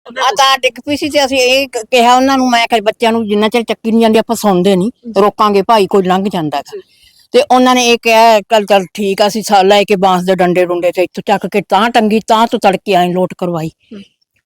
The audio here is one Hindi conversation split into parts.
ਆ ਤਾਰ ਡਿੱਗ ਪਈ ਸੀ ਤੇ ਅਸੀਂ ਇਹ ਕਿਹਾ ਉਹਨਾਂ ਨੂੰ, ਮੈਂ ਕਿਹਾ ਬੱਚਿਆਂ ਨੂੰ ਜਿੰਨਾ ਚਿਰ ਚੱਕੀ ਨਹੀਂ ਜਾਂਦੀ ਆਪਾਂ ਸੁਣਦੇ ਨਹੀਂ, ਰੋਕਾਂਗੇ ਭਾਈ ਕੋਈ ਲੰਘ ਜਾਂਦਾ ਗਾ। ਤੇ ਉਹਨਾਂ ਨੇ ਇਹ ਕਿਹਾ ਚੱਲ ਠੀਕ ਆ, ਅਸੀਂ ਲੈ ਕੇ ਬਾਂਸ ਦੇ ਡੰਡੇ ਡੁੰਡੇ ਤੇ ਇੱਥੋਂ ਚੱਕ ਕੇ ਤਾਂ ਟੰਗੀ, ਤਾਂ ਤੋਂ ਤੜਕੇ ਆਏ ਲੋਟ ਕਰਵਾਈ।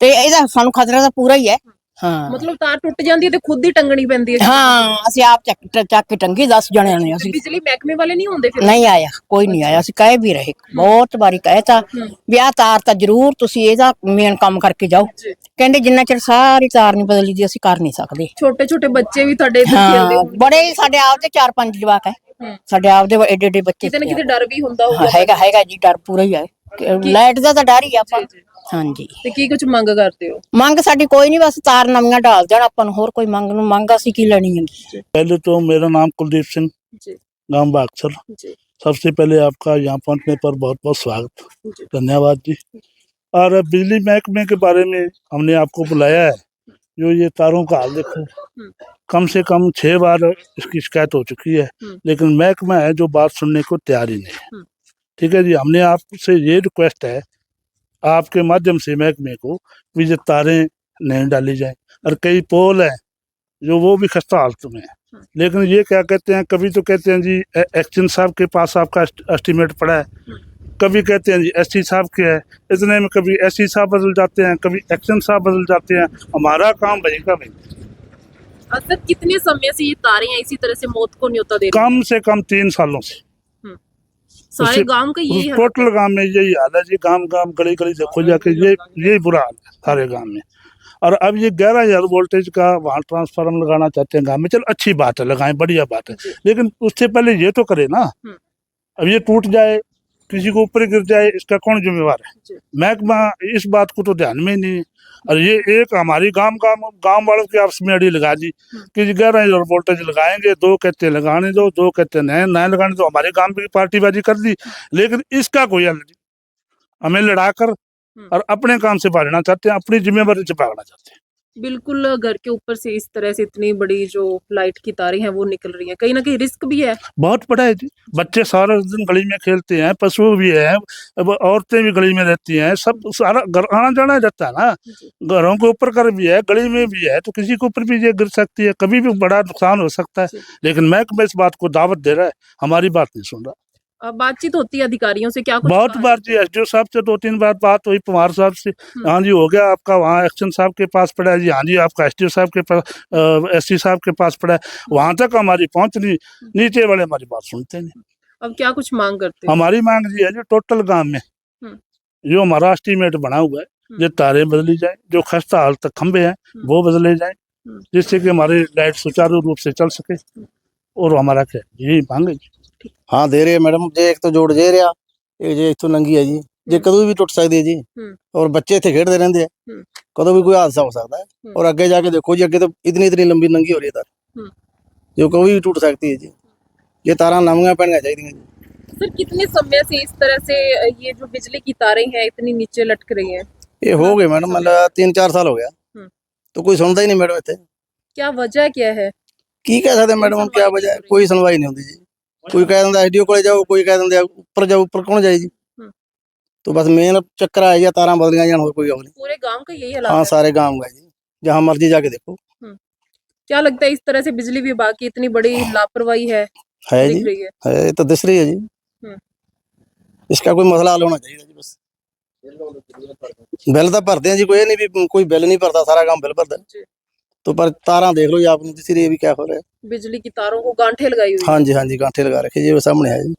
ਤੇ ਇਹਦਾ ਸਾਨੂੰ ਖਤਰਾ ਤਾਂ ਪੂਰਾ ਹੀ ਹੈ। ਹਾਂ ਮਤਲਬ ਤਾਰ ਟੁੱਟ ਜਾਂਦੀ ਹੈ ਤੇ ਖੁਦ ਹੀ ਟੰਗਣੀ ਪੈਂਦੀ ਹੈ। ਹਾਂ ਅਸੀਂ ਆਪ ਚੱਕ ਕੇ ਟੰਗੀ 10 ਜਣਿਆਂ ਨੇ। ਅਸੀਂ ਬਿਜਲੀ ਮਹਿਕਮੇ ਵਾਲੇ ਨਹੀਂ ਹੁੰਦੇ ਫਿਰ? ਨਹੀਂ ਆਇਆ, ਕੋਈ ਨਹੀਂ ਆਇਆ। ਅਸੀਂ ਕਹੇ ਵੀ ਰਹੇ, ਬਹੁਤ ਵਾਰੀ ਕਹੇ ਤਾਂ ਵੀ ਆਹ ਤਾਰ ਤਾਂ ਜ਼ਰੂਰ ਤੁਸੀਂ ਇਹਦਾ ਮੇਨ ਕੰਮ ਕਰਕੇ ਜਾਓ। ਕਹਿੰਦੇ ਜਿੰਨਾ ਚਿਰ ਸਾਰੀ ਤਾਰ ਨਹੀਂ ਬਦਲੀ ਦੀ ਅਸੀਂ ਕਰ ਨਹੀਂ ਸਕਦੇ। ਛੋਟੇ ਛੋਟੇ ਬੱਚੇ ਵੀ ਤੁਹਾਡੇ ਇੱਥੇ ਖੇਡਦੇ ਹਾਂ ਹੋਣਗੇ। ਬੜੇ ਸਾਡੇ ਆਪ ਦੇ 4-5 ਜਵਾਕ ਹੈ ਸਾਡੇ ਆਪ ਦੇ, ਏਡੇ ਏਡੇ ਬੱਚੇ। ਕਿਤੇ ਨਾ ਕਿਤੇ ਡਰ ਵੀ ਹੁੰਦਾ ਹੋਊਗਾ। ਹੈਗਾ ਜੀ, ਡਰ ਪੂਰਾ ਹੀ ਹੈ। ਲਾਈਟ ਦਾ ਤਾਂ ਡਰ ਹੀ ਆ ਆਪਾਂ। ਹਾਂਜੀ ਤੇ ਕੀ ਕੁਝ ਮੰਗ ਕਰਦੇ ਹੋ? ਮੰਗ ਸਾਡੀ ਕੋਈ ਨਹੀਂ, बस तार नवियां डाल देना अपन, होर कोई मंग असीं की लेनी है। पहले तो मेरा नाम कुलदीप सिंह, गांव बागसर। सबसे पहले आपका यहाँ पहुँचने पर बहुत बहुत स्वागत, धन्यवाद जी। और बिजली महकमे के बारे में हमने आपको बुलाया है। जो ये तारों का हाल देखो, कम से कम 6 बार इसकी शिकायत हो चुकी है, लेकिन महकमा है जो बात सुनने को तैयार ही नहीं है। ठीक है जी, हमने आपसे ये रिक्वेस्ट है आपके माध्यम से महकमे को भी जो तारें नहीं डाली जाए। और कई पोल हैं जो वो भी खस्ता हालत में है, लेकिन ये क्या कहते हैं, कभी तो कहते हैं जी एक्शन साहब के पास आपका एस्टीमेट पड़ा है, कभी कहते हैं जी एससी साहब के है। इतने में कभी एससी साहब बदल जाते हैं, कभी एक्शन साहब बदल जाते हैं। हमारा काम बनेगा भाई। सर कितने समय से ये तारें इसी तरह से मौत को न्योता दे रही हैं? कम से कम 3 सालों से सारे गांव का यही हाल टोटल गांव में यही हाल है जी। गांव गांव गली गली देखो जाके यही बुरा हाल है सारे गांव में। और अब ये 11,000 वोल्टेज का वहाँ ट्रांसफार्मर लगाना चाहते हैं गांव में, चलो अच्छी बात है, लगाएं, बढ़िया बात है, लेकिन उससे पहले ये तो करे ना। अब ये टूट जाए, किसी को ऊपर गिर जाए, इसका कौन जिम्मेवार है? महकमा इस बात को तो ध्यान में ही नहीं है। और ये एक हमारी गांव वालों की आपस में अड़ी लगा दी कि 11,000 वोल्टेज लगाएंगे, 2 कहते हैं लगाने दो, 2 कहते हैं नहीं लगाने दो। हमारे गांव की पार्टीबाजी कर दी, लेकिन इसका कोई हल नहीं। हमें लड़ाकर और अपने काम से भागना चाहते हैं, अपनी जिम्मेवारी से भागना चाहते हैं। बिल्कुल घर के ऊपर से इस तरह से इतनी बड़ी जो लाइट की तारें हैं वो निकल रही हैं, कहीं ना कहीं रिस्क भी है। बहुत बड़ा है जी। बच्चे सारा दिन गली में खेलते हैं, पशु भी है, औरतें भी गली में रहती हैं, सब सारा घर आना जाना रहता है ना। घरों के ऊपर कर भी है, गली में भी है, तो किसी के ऊपर भी ये गिर सकती है, कभी भी बड़ा नुकसान हो सकता है। लेकिन महकमा इस बात को दावत दे रहा है, हमारी बात नहीं सुन रहा। बातचीत होती है अधिकारियों से? क्या कुछ बहुत बार जी, एसडीओ साहब से 2-3 बार बात हुई, पवार साहब से, हाँ जी हो गया आपका, वहाँ एक्शन साहब के पास पड़ा है जी, हाँ जी आपका एसडीओ साहब के पास, एससी साहब के पास पड़ा है, वहाँ तक हमारी पहुँच नहीं, नीचे वाले हमारी बात सुनते नहीं। अब क्या कुछ मांग करते हैं? हमारी मांग जी है जो टोटल गांव में जो हमारा एस्टीमेट बना हुआ है, जो तारें बदली जाए, जो खस्ता हाल तक खंबे हैं वो बदले जाए, जिससे कि हमारी लाइट सुचारू रूप से चल सके। और हमारा क्या यही मांग है जी। हाँ दे रहे हैं मैडम जी, एक तो जोड़ दे रहा, एक जे इथों नंगी है जी, जे कदों भी टुट सकती है जी। और बच्चे इतने खेडते रहते हैं, कदों भी कोई हादसा हो सकता है। और अगे जाके देखो जी, अगे तो इतनी इतनी लंबी नंगी हो रही है तार, जो कभी भी टूट सकती है जी। ये तारा नवियां पैणियां चाहिए जी। सर कितने समय से इस तरह से ये जो बिजली की तारें हैं इतनी नीचे लटक रही हैं? ये हो गए मैडम, मतलब 3-4 साल हो गया, तो कोई सुनता ही नहीं मैडम। इतने क्या वजह क्या है? की कह सकते मैडम, क्या वजह है? कोई सुनवाई नहीं होती जी। कोई कह दिंदा एसडीओ को जाओ, कोई कह दिंदा ऊपर जाओ, ऊपर कौन जाए जी। तो बस मेन चक्कर आ गया, तारा बदलियां जान, और कोई नहीं। पूरे गांव का यही हालात हाँ है? सारे गाँव का जी, जहाँ मर्जी जाके देखो। क्या लगता है इस तरह से बिजली विभाग की इतनी बड़ी लापरवाही है है दिख जी, रही है? है तो दिस रही है जी। इसका कोई मसला हल होना चाहिए जी। बस बिल तो भरते हैं जी, कोई नहीं भी कोई बिल नहीं भरता, सारा काम बिल भरता है। तो पर तारा देख लो जी आपने, दिस रही है भी क्या हो रहा है। बिजली की तारों को गांठे लगाई हुई हाँ जी, हाँ जी, गांठे लगा रखे जी, वो सामने है जी।